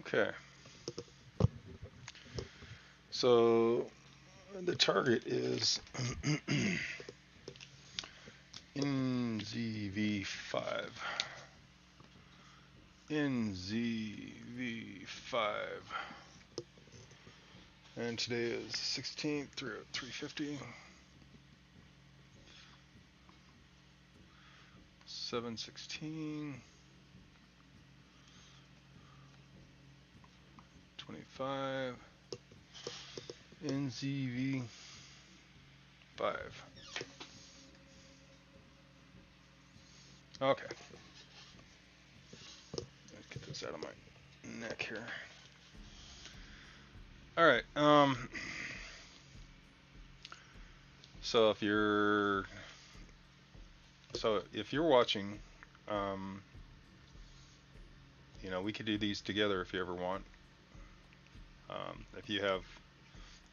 Okay, so the target is nzv5. nzv5. And today is 16th through 350. 716. 25. nzv5. Okay. Let's get this out of my neck here. All right. So if you're watching, um, we could do these together if you ever want. If you have,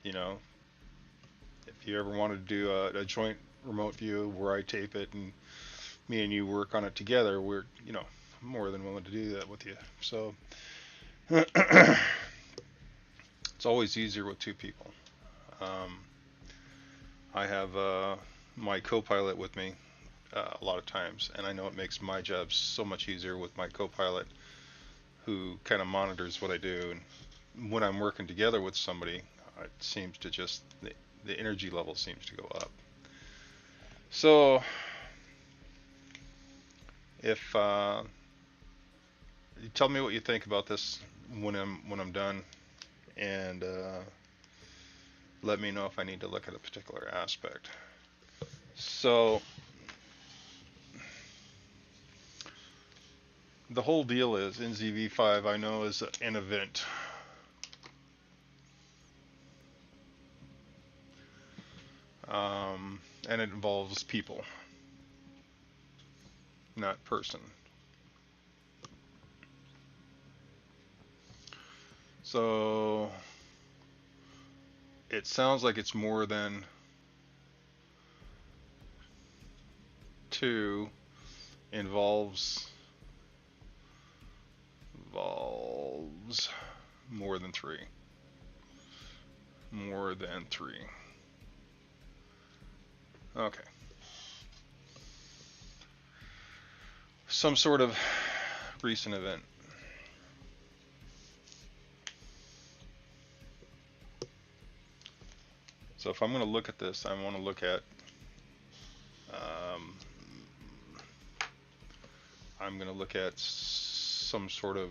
you know, if you ever wanted to do a joint remote view where I tape it and me and you work on it together, we're, more than willing to do that with you. So it's always easier with two people. Um, I have my co-pilot with me a lot of times, and I know it makes my job so much easier with my co-pilot who kind of monitors what I do. And when I'm working together with somebody, it seems to just, the energy level seems to go up. So if you tell me what you think about this when I'm done, and let me know if I need to look at a particular aspect. So the whole deal is nzv5, I know, is an event. And it involves people, not person. So it sounds like it's more than two, involves more than three. More than three. Okay. Some sort of recent event. So if I'm going to look at this, I want to look at, I'm going to look at some sort of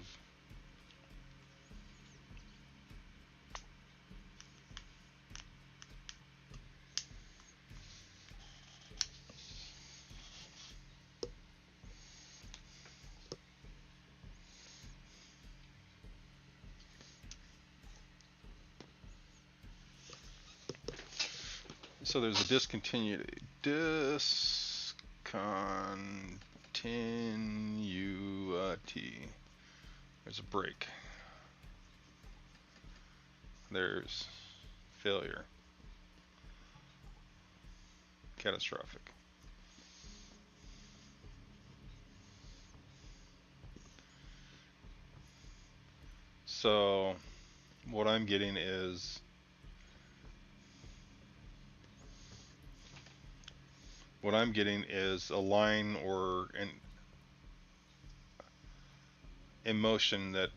so there's a discontinuity. There's a break. There's failure. Catastrophic. So what I'm getting is a line or an emotion that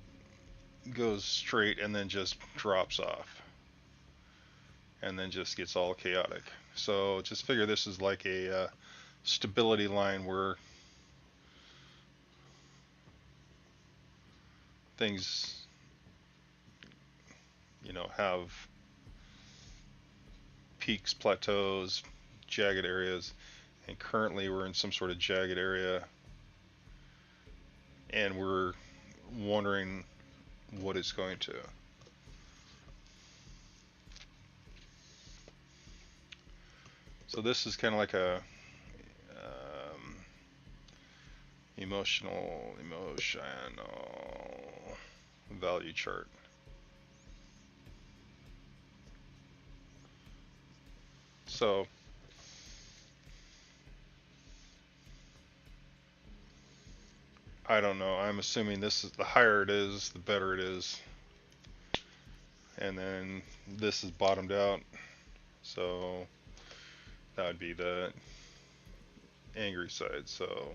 goes straight and then just drops off and then just gets all chaotic. So just figure this is like a stability line where things, have peaks, plateaus, jagged areas, and currently we're in some sort of jagged area and we're wondering what it's going to. So this is kind of like a emotional value chart. So I don't know. I'm assuming this is the higher it is, the better it is. And then this is bottomed out. So that would be the angry side. So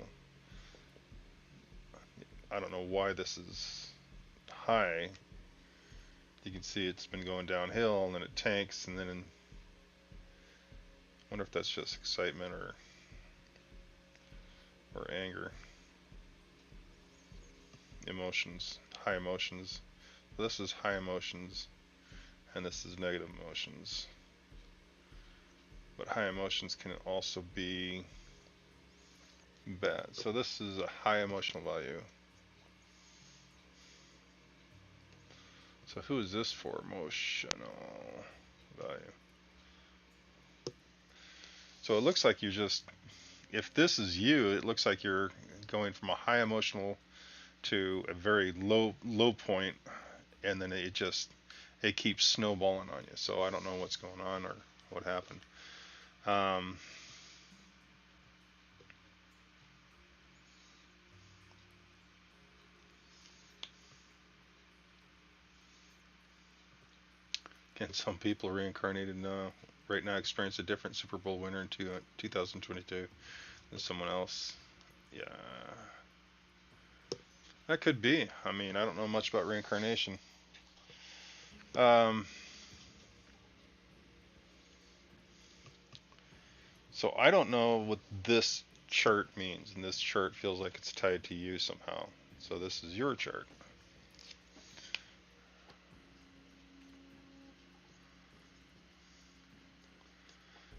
I don't know why this is high. You can see it's been going downhill and then it tanks and then I wonder if that's just excitement or anger. Emotions, high emotions. So this is high emotions and this is negative emotions. But high emotions can also be bad. So this is a high emotional value. So who is this for? Emotional value. So it looks like you're just, if this is you, it looks like you're going from a high emotional to a very low point, and then it keeps snowballing on you. So I don't know what's going on or what happened. Can some people reincarnated right now experience a different Super Bowl winner in 2022 than someone else? Yeah, that could be. I mean, I don't know much about reincarnation. So I don't know what this chart means, and this chart feels like it's tied to you somehow. So this is your chart.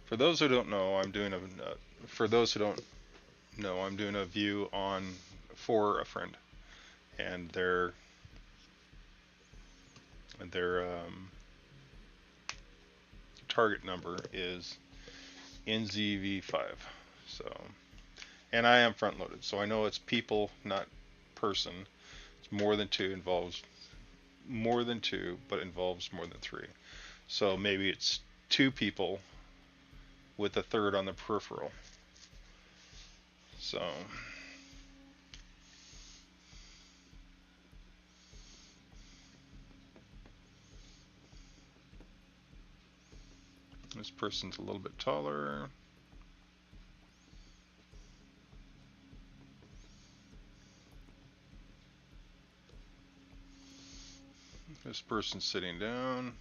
For those who don't know, I'm doing a. For those who don't know, I'm doing a view on for a friend, and their target number is nzv5. So, and I am front loaded, so I know it's people, not person. It's more than two, involves more than two, but involves more than three. So maybe it's two people with a third on the peripheral. So this person's a little bit taller. This person's sitting down.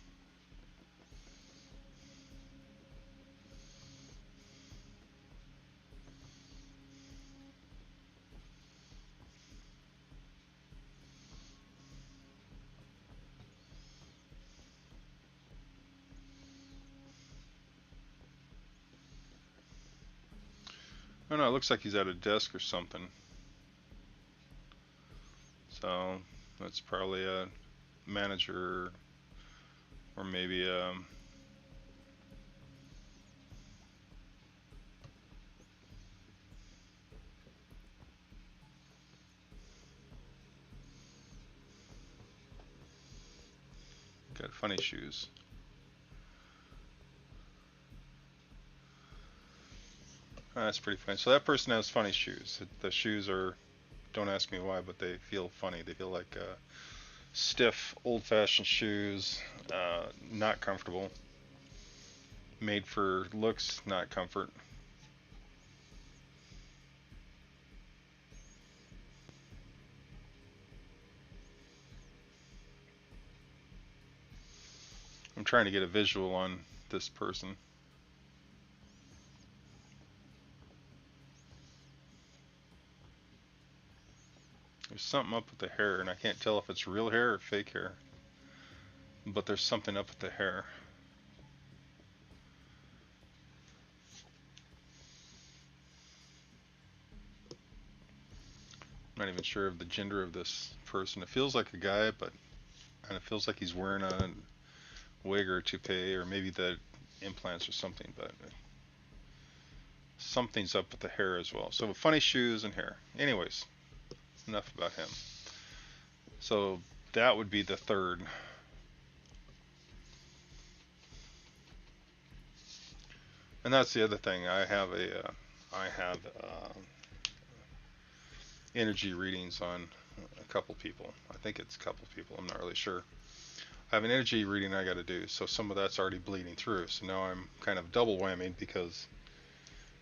Oh no, it looks like he's at a desk or something. So that's probably a manager or maybe got funny shoes. Oh, that's pretty funny. So that person has funny shoes. The shoes are, don't ask me why, but they feel funny. They feel like stiff, old-fashioned shoes, not comfortable. Made for looks, not comfort. I'm trying to get a visual on this person. There's something up with the hair, and I can't tell if it's real hair or fake hair. But there's something up with the hair. I'm not even sure of the gender of this person. It feels like a guy, and it feels like he's wearing a wig or a toupee, or maybe the implants or something, but something's up with the hair as well. So funny shoes and hair. Anyways, enough about him. So that would be the third. And that's the other thing. I have energy readings on a couple people. I think it's a couple people. I'm not really sure. I have an energy reading I got to do, so some of that's already bleeding through. So now I'm kind of double whammied because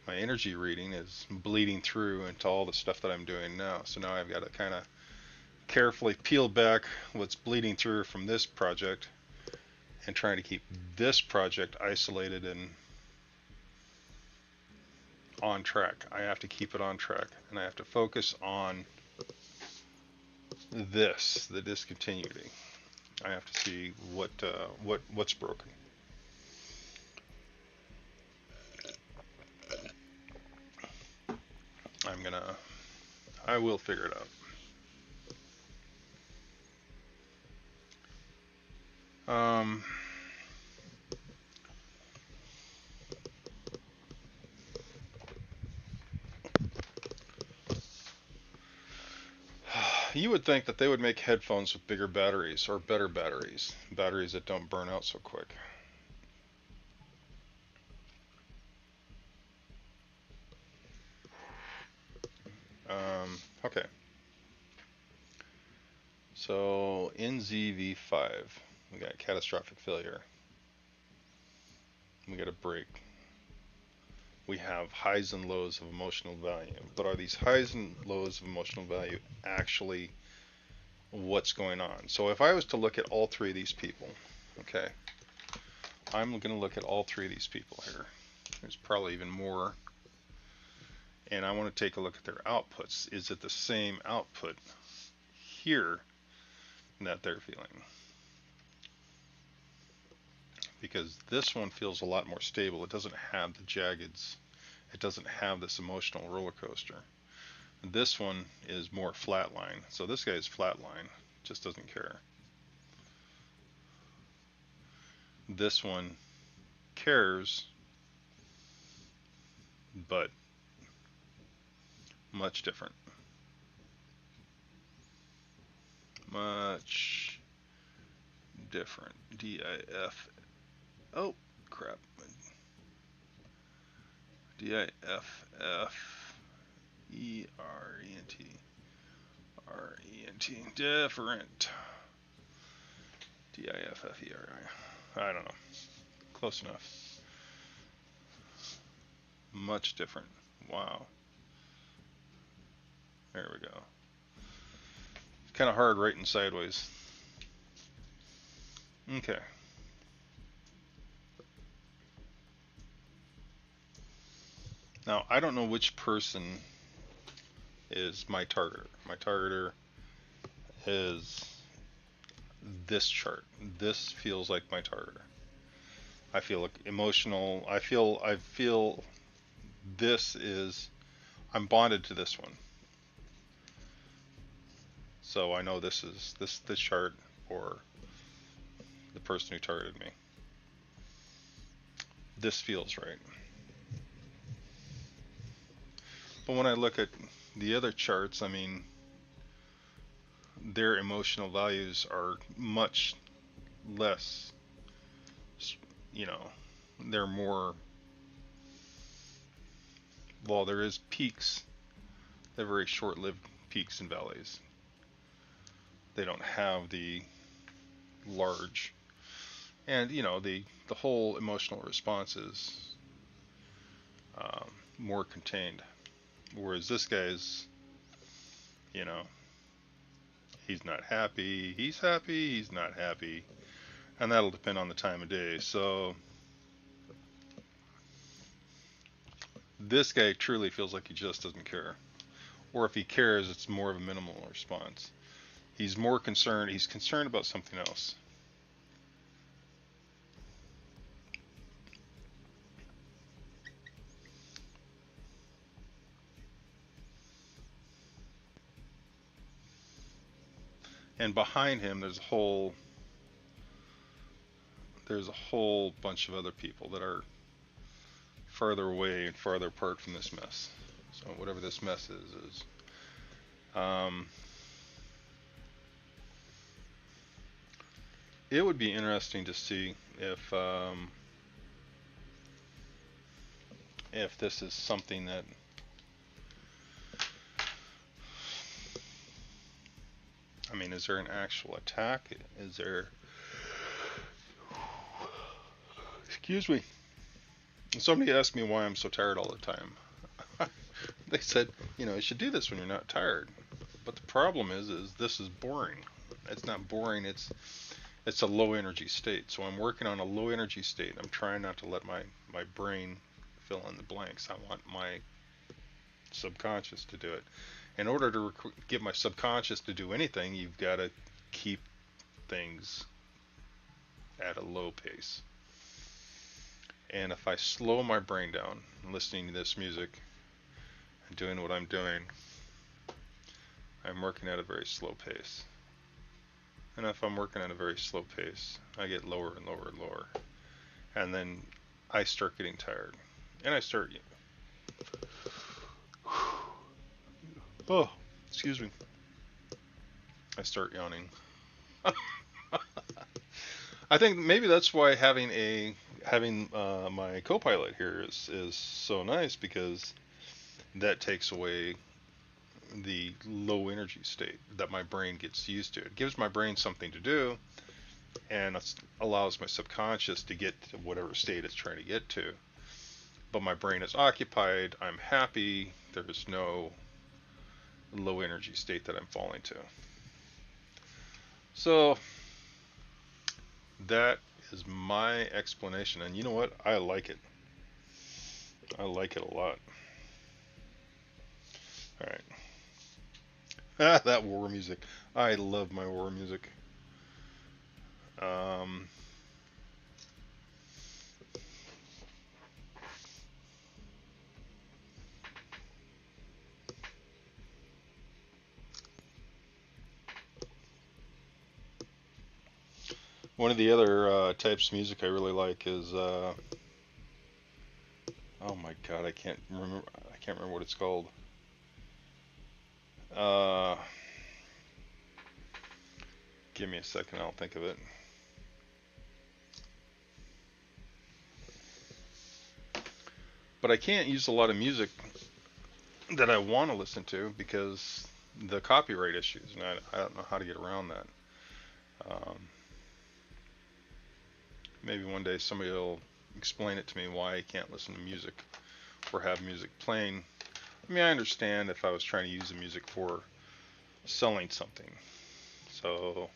my energy reading is bleeding through into all the stuff that I'm doing now. So now I've got to kind of carefully peel back what's bleeding through from this project and trying to keep this project isolated and on track. I have to keep it on track, and I have to focus on this, the discontinuity. I have to see what's broken. I will figure it out. You would think that they would make headphones with bigger batteries or better batteries, batteries that don't burn out so quick. Okay. So nzv5, we got catastrophic failure. We got a break. We have highs and lows of emotional value. But are these highs and lows of emotional value actually what's going on? So if I was to look at all three of these people, okay, I'm going to look at all three of these people here. There's probably even more. And I want to take a look at their outputs. Is it the same output here that they're feeling? Because this one feels a lot more stable. It doesn't have the jaggeds. It doesn't have this emotional roller coaster. This one is more flatline. So this guy is flatline, just doesn't care. This one cares, but much different. Much different. D-I-F. Oh, crap. D-I-F-F-E-R-E-N-T. R-E-N-T. Different. D-I-F-F-E-R-I. I don't know. Close enough. Much different. Wow. There we go. It's kind of hard writing sideways. Okay. Now, I don't know which person is my targeter. My targeter is this chart. This feels like my targeter. I feel like emotional. I feel this is, I'm bonded to this one. So I know this is this chart or the person who targeted me. This feels right. But when I look at the other charts, I mean, their emotional values are much less, you know, they're more, well, there is peaks, they're very short-lived peaks and valleys. They don't have the large, and you know, the whole emotional response is more contained. Whereas this guy's, you know, he's not happy, he's happy, he's not happy, and that'll depend on the time of day. So this guy truly feels like he just doesn't care, or if he cares, it's more of a minimal response. He's more concerned, he's concerned about something else. And behind him there's a whole bunch of other people that are farther away and farther apart from this mess. So whatever this mess is it would be interesting to see if this is something that mean, is there an actual attack? Is there, excuse me. Somebody asked me why I'm so tired all the time. They said, you should do this when you're not tired. But the problem is this is boring. It's not boring. It's a low energy state. So I'm working on a low energy state. I'm trying not to let my brain fill in the blanks. I want my subconscious to do it. In order to get my subconscious to do anything, you've got to keep things at a low pace. And if I slow my brain down, listening to this music and doing what I'm doing, I'm working at a very slow pace. And if I'm working at a very slow pace, I get lower and lower and lower. And then I start getting tired. And I start, oh, excuse me. I start yawning. I think maybe that's why having my co-pilot here is so nice, because that takes away the low energy state that my brain gets used to. It gives my brain something to do, and allows my subconscious to get to whatever state it's trying to get to. But my brain is occupied, I'm happy, there's no low energy state that I'm falling to. So that is my explanation, and you know what? I like it. I like it a lot. Alright. That war music. I love my war music. One of the other types of music I really like is oh my god, I can't remember what it's called. Give me a second, I'll think of it. But I can't use a lot of music that I want to listen to because the copyright issues, and I don't know how to get around that. Maybe one day somebody will explain it to me why I can't listen to music or have music playing. I mean, I understand if I was trying to use the music for selling something. So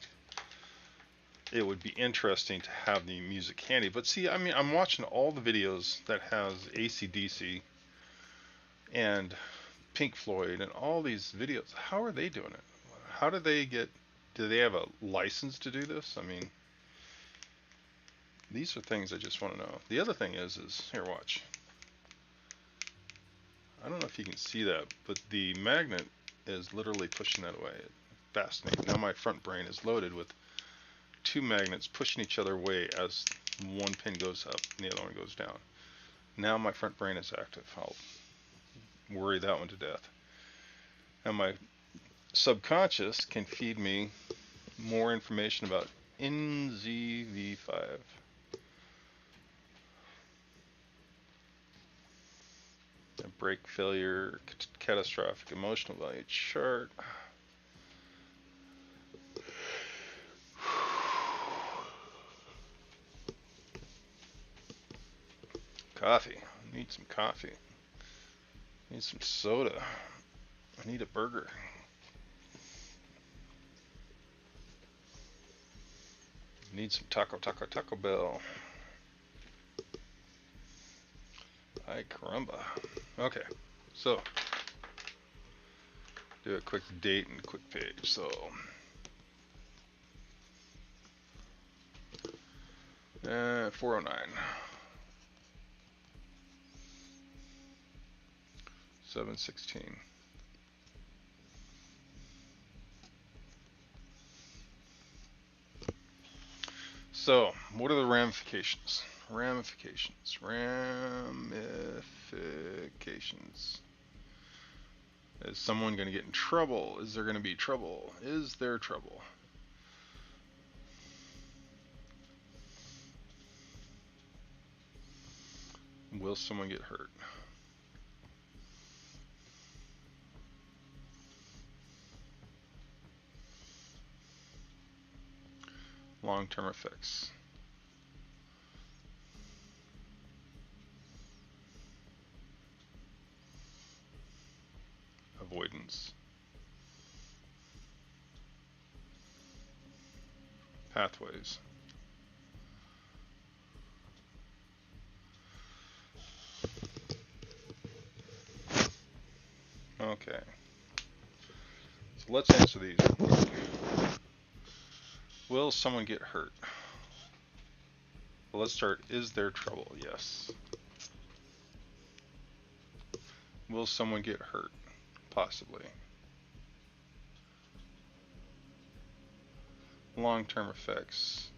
it would be interesting to have the music handy. But see, I mean, I'm watching all the videos that has AC/DC and Pink Floyd and all these videos. How are they doing it? How do they have a license to do this? I mean, these are things I just want to know. The other thing is here, watch. I don't know if you can see that, but the magnet is literally pushing that away. Fascinating. Now my front brain is loaded with two magnets pushing each other away as one pin goes up and the other one goes down. Now my front brain is active. I'll worry that one to death. And my subconscious can feed me more information about nzv5. A brake failure, catastrophic emotional value chart. Coffee. I need some coffee. I need some soda. I need a burger. I need some Taco Bell. Ay caramba. Okay, so do a quick date and quick page. So 409. 716. So, what are the ramifications? Ramifications. Is someone going to get in trouble? Is there going to be trouble? Is there trouble? Will someone get hurt? Long-term effects. Avoidance. Pathways. Okay. So let's answer these real quick. Will someone get hurt? Well, let's start. Is there trouble? Yes. Will someone get hurt? Possibly. Long-term effects.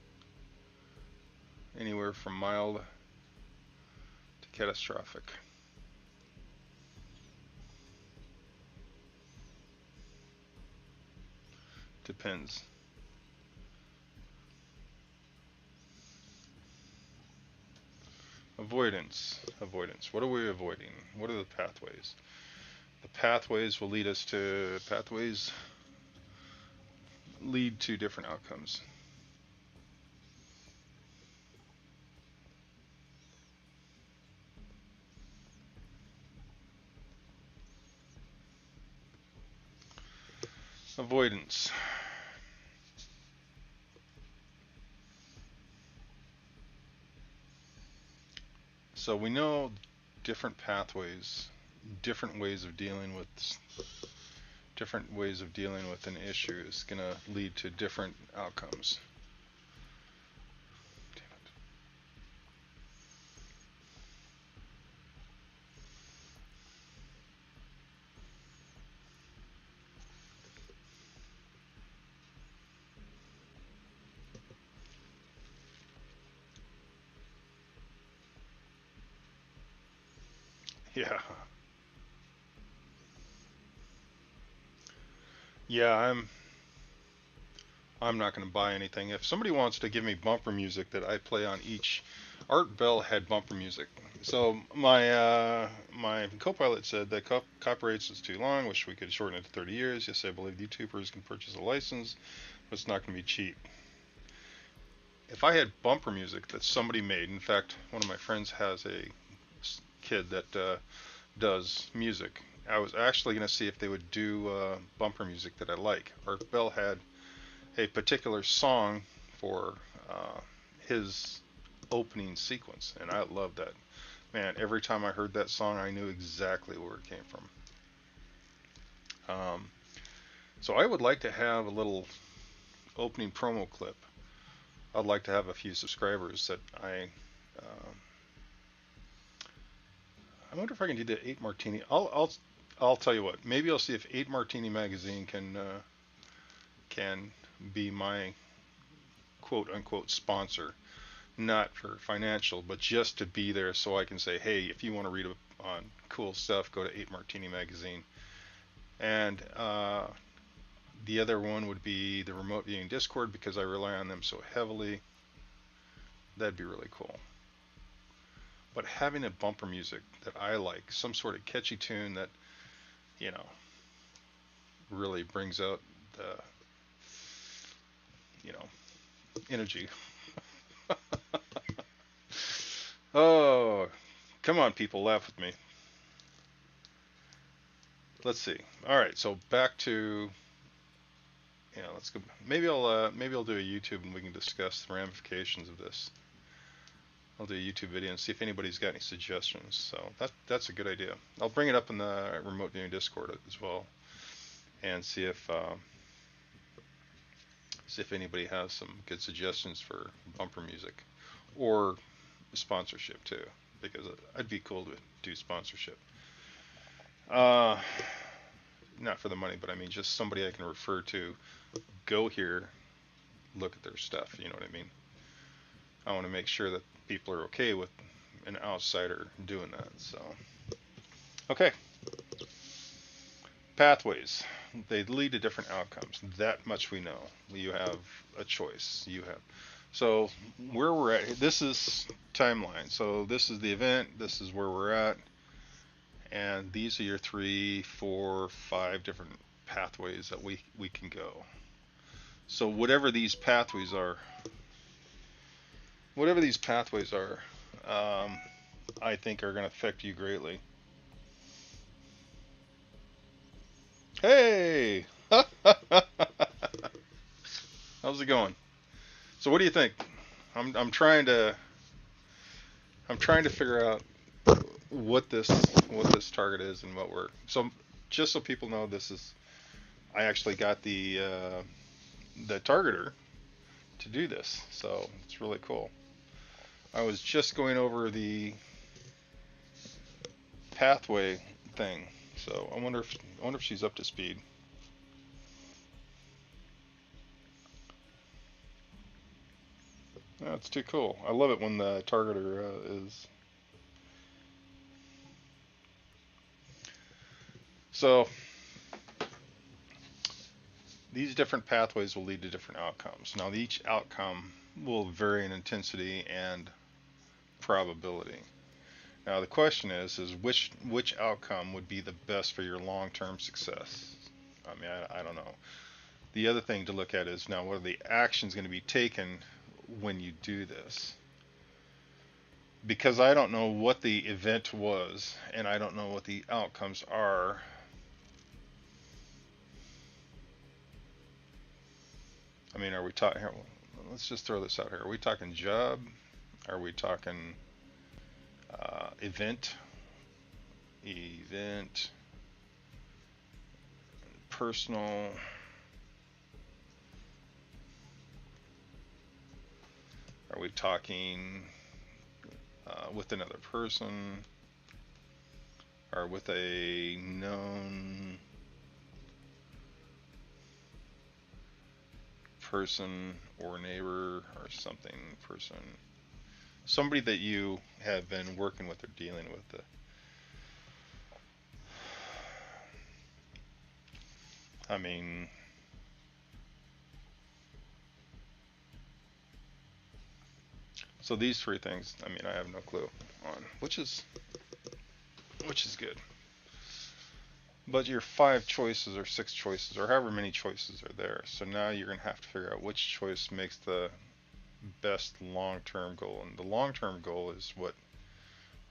Anywhere from mild to catastrophic. Depends. Avoidance. Avoidance. What are we avoiding? What are the pathways? The pathways will lead us to, pathways lead to different outcomes. Avoidance. So we know different pathways, different ways of dealing with an issue is going to lead to different outcomes. Yeah. Yeah, I'm not going to buy anything. If somebody wants to give me bumper music that I play on each, Art Bell had bumper music. So my co-pilot said that copyrights is too long. Wish we could shorten it to 30 years. Yes, I believe YouTubers can purchase a license, but it's not going to be cheap. If I had bumper music that somebody made, in fact, one of my friends has a kid that does music. I was actually going to see if they would do bumper music that I like. Art Bell had a particular song for his opening sequence, and I love that. Man, every time I heard that song, I knew exactly where it came from. So I would like to have a little opening promo clip. I'd like to have a few subscribers that I wonder if I can do the 8 Martini. I'll tell you what. Maybe I'll see if 8 Martini magazine can be my quote unquote sponsor, not for financial, but just to be there so I can say, hey, if you want to read on cool stuff, go to 8 Martini magazine. And the other one would be the remote viewing Discord, because I rely on them so heavily. That'd be really cool. But having a bumper music that I like, some sort of catchy tune that, you know, really brings out the, you know, energy. Oh, come on, people, laugh with me. Let's see. All right, so back to, let's go. Maybe I'll do a YouTube and we can discuss the ramifications of this. I'll do a YouTube video and see if anybody's got any suggestions. So that's a good idea. I'll bring it up in the remote viewing Discord as well, and see if anybody has some good suggestions for bumper music or sponsorship too, because I'd be cool to do sponsorship. Not for the money, but I mean just somebody I can refer to. Go here, look at their stuff. You know what I mean? I want to make sure that people are okay with an outsider doing that. So, okay. Pathways. They lead to different outcomes. That much we know. You have a choice. So where we're at, this is timeline. So this is the event. This is where we're at. And these are your 3, 4, 5 different pathways that we can go. So whatever these pathways are, um, I think are going to affect you greatly. Hey, how's it going? So what do you think? I'm trying to figure out what this target is and what we're so just so people know this is I actually got the targeter to do this, so it's really cool. I was just going over the pathway thing, so I wonder if she's up to speed. That's too cool. I love it when the targeter is so. These different pathways will lead to different outcomes. Now, each outcome will vary in intensity and probability. Now, the question is which outcome would be the best for your long-term success? I mean, I don't know. The other thing to look at is now what are the actions going to be taken when you do this? Because I don't know what the event was and I don't know what the outcomes are. I mean, are we talking? Let's just throw this out here. Are we talking job? Are we talking event, personal? Are we talking with another person? Or with a known person or neighbor or something person? Somebody that you have been working with or dealing with. I mean, so these three things, I mean, I have no clue on, which is good. But your 5 choices or 6 choices or however many choices are there. So now you're going to have to figure out which choice makes the best long-term goal. And the long-term goal is what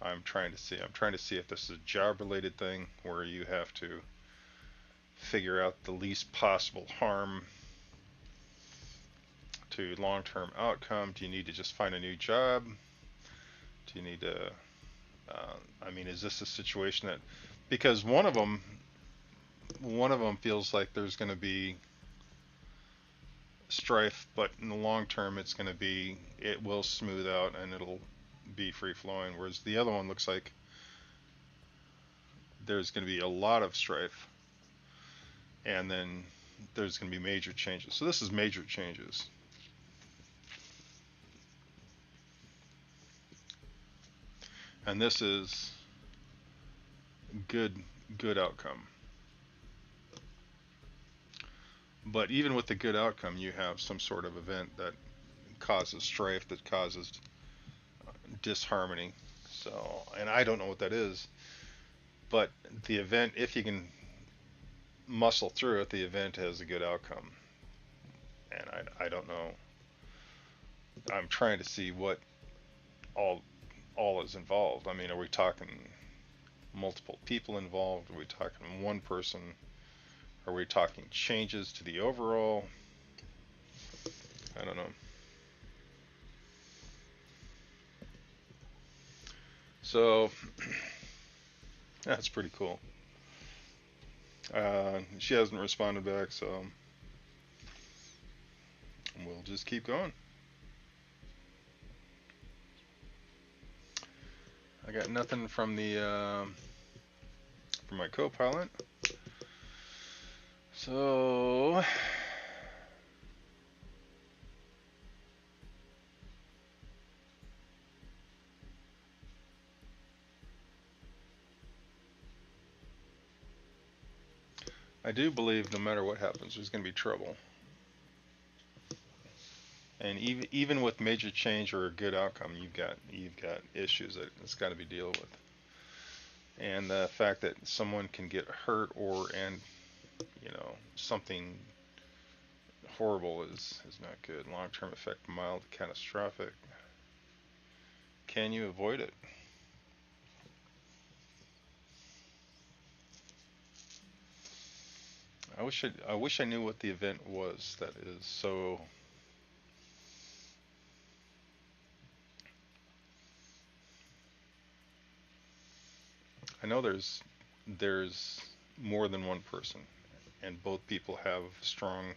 I'm trying to see. I'm trying to see if this is a job-related thing where you have to figure out the least possible harm to long-term outcome. Do you need to just find a new job? Do you need to I mean, is this a situation that because one of them feels like there's going to be strife, but in the long term, it will smooth out and it'll be free flowing. Whereas the other one looks like there's going to be a lot of strife, and then there's going to be major changes. So this is major changes. And this is good outcome. But even with the good outcome, you have some sort of event that causes strife, that causes disharmony. So, and I don't know what that is, but the event, if you can muscle through it, the event has a good outcome. And I don't know. I'm trying to see what all is involved. I mean, are we talking multiple people involved? Are we talking one person? Are we talking changes to the overall? I don't know. So that's pretty cool. She hasn't responded back, so we'll just keep going. I got nothing from the from my co-pilot. So I do believe no matter what happens, there's going to be trouble. And even with major change or a good outcome, you've got issues that it's got to be dealt with. And the fact that someone can get hurt or something Horrible is not good. Long-term effect, mild to catastrophic. Can you avoid it? I wish I knew what the event was that is so. I know there's more than one person, and both people have strong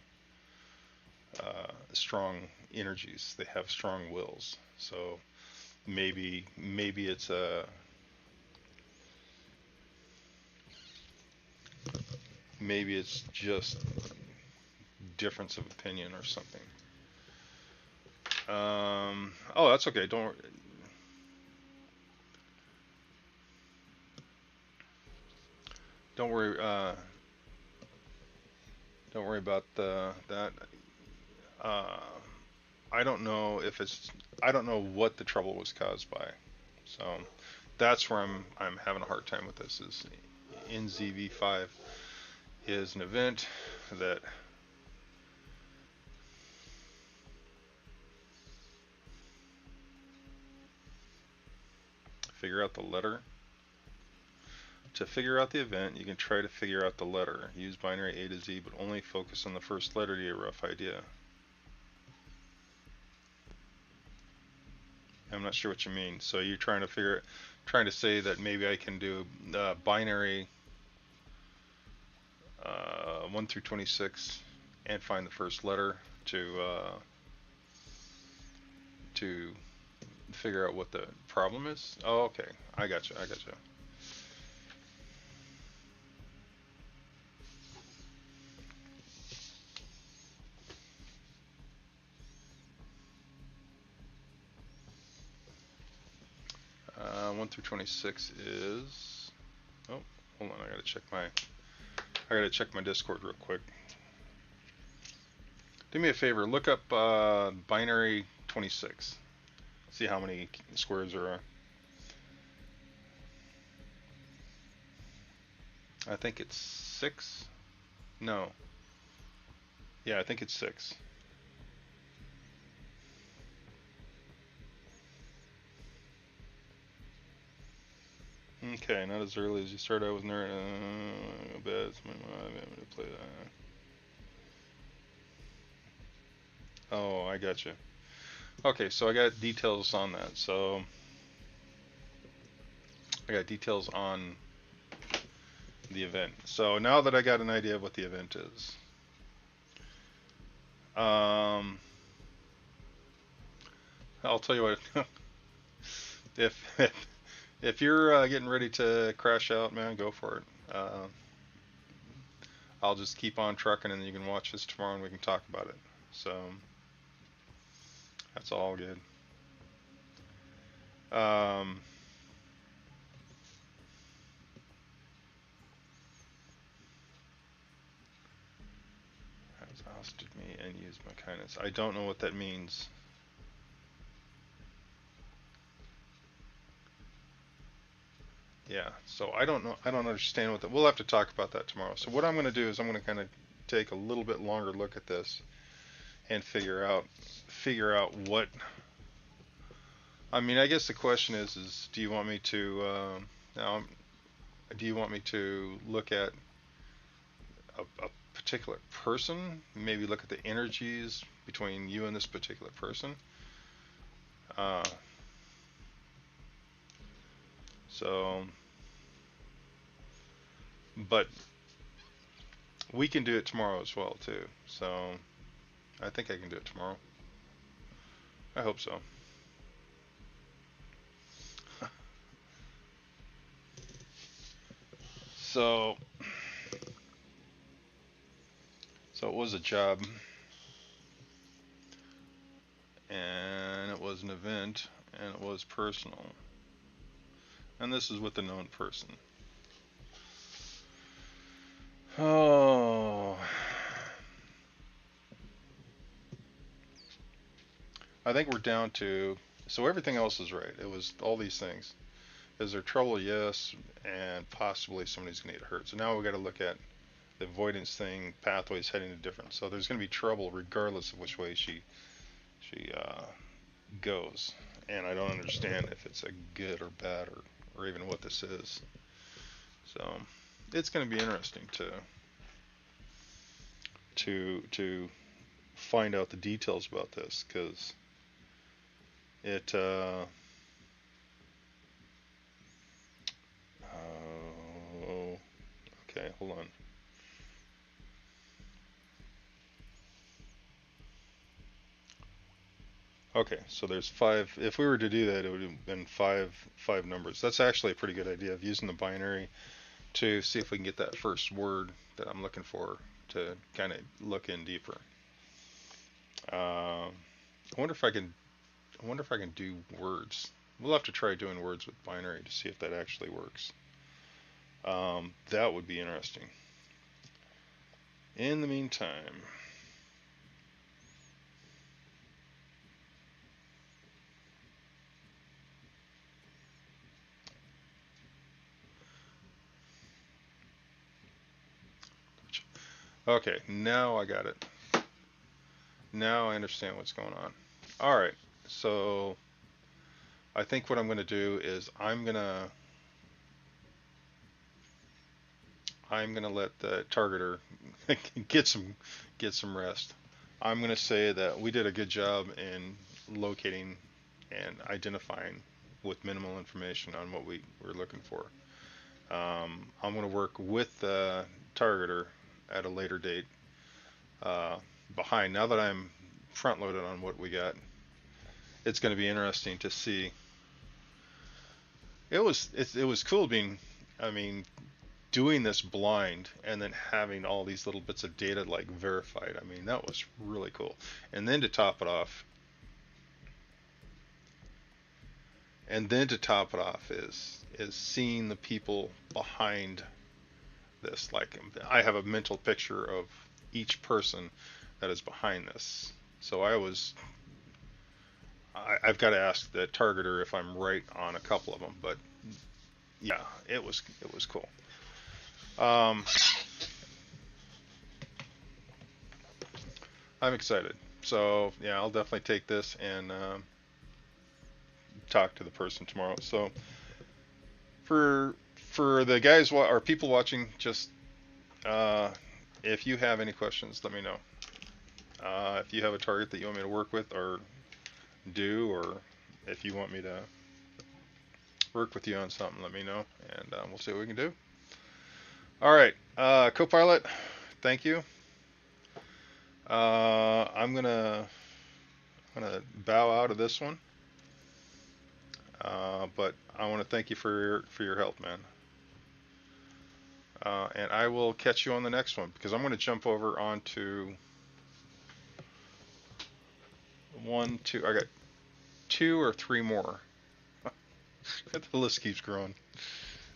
energies. They have strong wills. So maybe it's a maybe it's just difference of opinion or something. Oh, that's okay. Don't worry. Don't worry about that. Uh, I don't know if it's. I don't know what the trouble was caused by. So that's where I'm having a hard time with this. Is nzv5 is an event that figure out the letter. To figure out the event, you can try to figure out the letter. Use binary A to Z, but only focus on the first letter to get a rough idea. I'm not sure what you mean. So you're trying to say that maybe I can do binary 1 through 26 and find the first letter to figure out what the problem is. Oh, okay. I got you. 1 through 26 is. Oh, hold on. I gotta check my Discord real quick. Do me a favor. Look up binary 26. See how many squares there are. I think it's 6. No. Yeah, I think it's 6. Okay, not as early as you started. I was nerd. Bad. It's my mom. I'm gonna play that. Oh, I got you. Okay, so I got details on that. So I got details on the event. So now that I got an idea of what the event is, I'll tell you what. if if you're getting ready to crash out, man, go for it. I'll just keep on trucking, and you can watch this tomorrow, and we can talk about it. So that's all good. Has ousted me and used my kindness. I don't know what that means. Yeah, so I don't know. I don't understand what that. We'll have to talk about that tomorrow. So what I'm going to do is I'm going to kind of take a little bit longer look at this and figure out what. I mean, I guess the question is do you want me to now? Do you want me to look at a particular person? Maybe look at the energies between you and this particular person. So, but we can do it tomorrow as well too. So, I think I can do it tomorrow. I hope so. So it was a job, and it was an event, and it was personal. And this is with the known person. Oh. I think we're down to, so everything else is right. It was all these things. Is there trouble? Yes, and possibly somebody's going to get hurt. So now we got to look at the avoidance thing, pathways heading to different. So there's going to be trouble regardless of which way she goes. And I don't understand if it's a good or bad or even what this is. So it's going to be interesting to find out the details about this, because it oh, okay, hold on. Okay, so there's five. If we were to do that, it would have been five numbers. That's actually a pretty good idea of using the binary to see if we can get that first word that I'm looking for to kind of look in deeper. I wonder if I can. I wonder if I can do words. We'll have to try doing words with binary to see if that actually works. That would be interesting. In the meantime, okay, now I got it. Now I understand what's going on. All right, so I think what I'm going to do is I'm gonna let the targeter get some rest. I'm gonna say that we did a good job in locating and identifying with minimal information on what we were looking for. I'm gonna work with the targeter at a later date behind. Now that I'm front loaded on what we got, it's going to be interesting to see. It was cool being, I mean, doing this blind and then having all these little bits of data like verified. I mean, that was really cool. And then to top it off, is seeing the people behind this. Like, I have a mental picture of each person that is behind this. So I've got to ask the targeter if I'm right on a couple of them, but yeah, it was cool. Um, I'm excited. So yeah, I'll definitely take this and talk to the person tomorrow. So for the guys or people watching, just if you have any questions, let me know. If you have a target that you want me to work with or do, or if you want me to work with you on something, let me know, and we'll see what we can do. All right, Copilot, thank you. I'm gonna bow out of this one, but I want to thank you for your help, man. And I will catch you on the next one, because I'm going to jump over onto one, two. I got two or three more. The list keeps growing.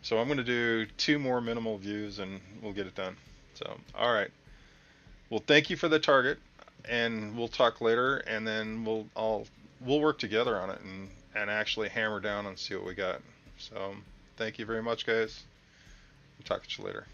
So I'm going to do two more minimal views and we'll get it done. So, all right. Well, thank you for the target, and we'll talk later, and then we'll work together on it and actually hammer down and see what we got. So, thank you very much, guys. We'll talk to you later.